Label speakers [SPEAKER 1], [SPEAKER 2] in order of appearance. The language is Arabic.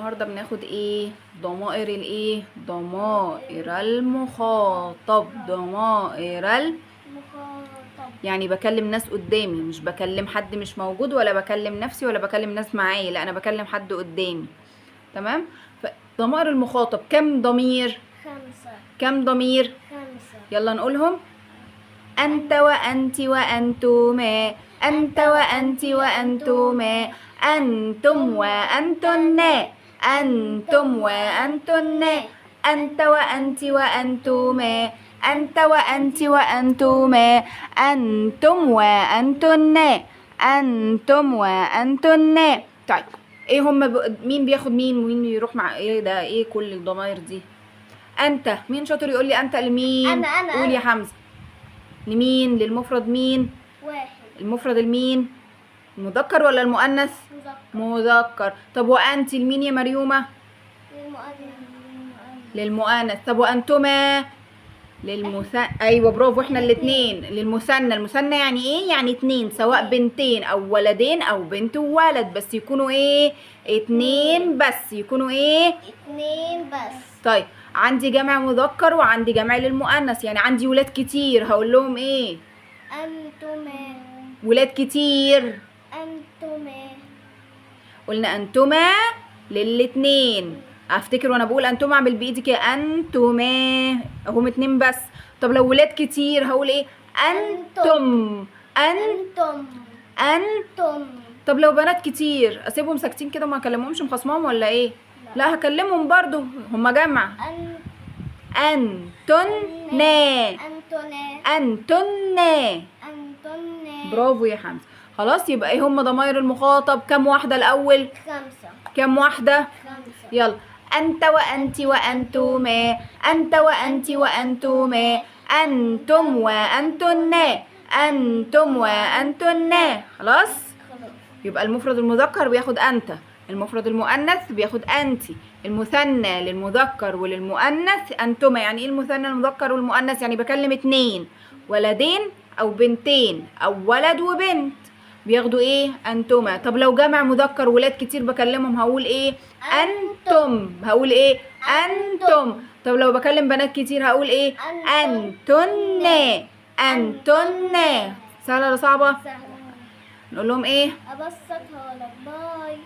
[SPEAKER 1] النهارده بناخد ايه؟ ضمائر الايه؟ ضمائر المخاطب. يعني بكلم ناس قدامي، مش بكلم حد مش موجود، ولا بكلم نفسي، ولا بكلم ناس معايا، لا انا بكلم حد قدامي. تمام؟ ضمائر المخاطب كم ضمير؟
[SPEAKER 2] 5.
[SPEAKER 1] كم ضمير؟
[SPEAKER 2] 5.
[SPEAKER 1] يلا نقولهم. أنت وأنت وأنتما، أنت وأنت وأنتما، أنتم وأنتن، أنتم وأنتن، أنت وأنت وأنتما، أنت وأنت وأنتما، أنتم وأنتن، أنتم وأنتن. طيب ايه مين بياخد مين ومين يروح مع ايه؟ ده ايه كل الضمائر دي؟ أنت. مين شاطر يقول لي أنت لمين؟
[SPEAKER 2] أنا
[SPEAKER 1] قول يا حمزة. لمين؟ للمفرد مين؟
[SPEAKER 2] 1.
[SPEAKER 1] المفرد المين؟ المذكر ولا المؤنث؟ مذكر. طب وأنت لمين يا مريومة؟ للمؤنث. طب وأنتما؟ ايوه برافو، احنا الاثنين للمثنى. المثنى يعني ايه؟ يعني اتنين، سواء بنتين او ولدين او بنت وولد، بس يكونوا ايه؟ اتنين بس. يكونوا ايه؟
[SPEAKER 2] 2 بس.
[SPEAKER 1] طيب عندي جمع مذكر وعندي جمع للمؤنث، يعني عندي ولاد كتير، هقول لهم ايه؟
[SPEAKER 2] أنتما.
[SPEAKER 1] ولاد كتير.
[SPEAKER 2] أنتما.
[SPEAKER 1] قلنا انتما للاتنين. افتكر وانا بقول انتما اعمل بايدي كده، انتما اهم اتنين بس. طب لو ولاد كتير هقول ايه؟ انتم.
[SPEAKER 2] أنتم. أنتم.
[SPEAKER 1] طب لو بنات كتير اسيبهم ساكتين كده وما اكلمهمش مخصمهم ولا ايه؟ لا هكلمهم برضو، هما جمع. أنتن. برافو يا حمزة. خلاص يبقى ايه هم ضمائر المخاطب؟ كم واحدة الأول؟
[SPEAKER 2] 5.
[SPEAKER 1] كم واحدة؟
[SPEAKER 2] 5.
[SPEAKER 1] يلا. أنت وأنت وأنتما، أنت وأنت وأنتما، أنتم وأنتن، أنتم وأنتن. خلاص؟ يبقى المفرد المذكر بياخد أنت، المفرد المؤنث بياخد أنت، المثنى للمذكر وللمؤنث أنتما. يعني إيه المثنى المذكر والمؤنث؟ يعني بكلم اتنين، ولدين أو بنتين أو ولد وبنت، بياخدوا إيه؟ أنتما. طب لو جمع مذكر ولاد كتير بكلمهم هقول إيه؟ أنتم. هقول إيه؟ أنتم. طب لو بكلم بنات كتير هقول إيه؟ أنتن. أنتن. سهلة ولا صعبة؟
[SPEAKER 2] سهلة.
[SPEAKER 1] نقول لهم إيه؟
[SPEAKER 2] أبسطها لك. باي.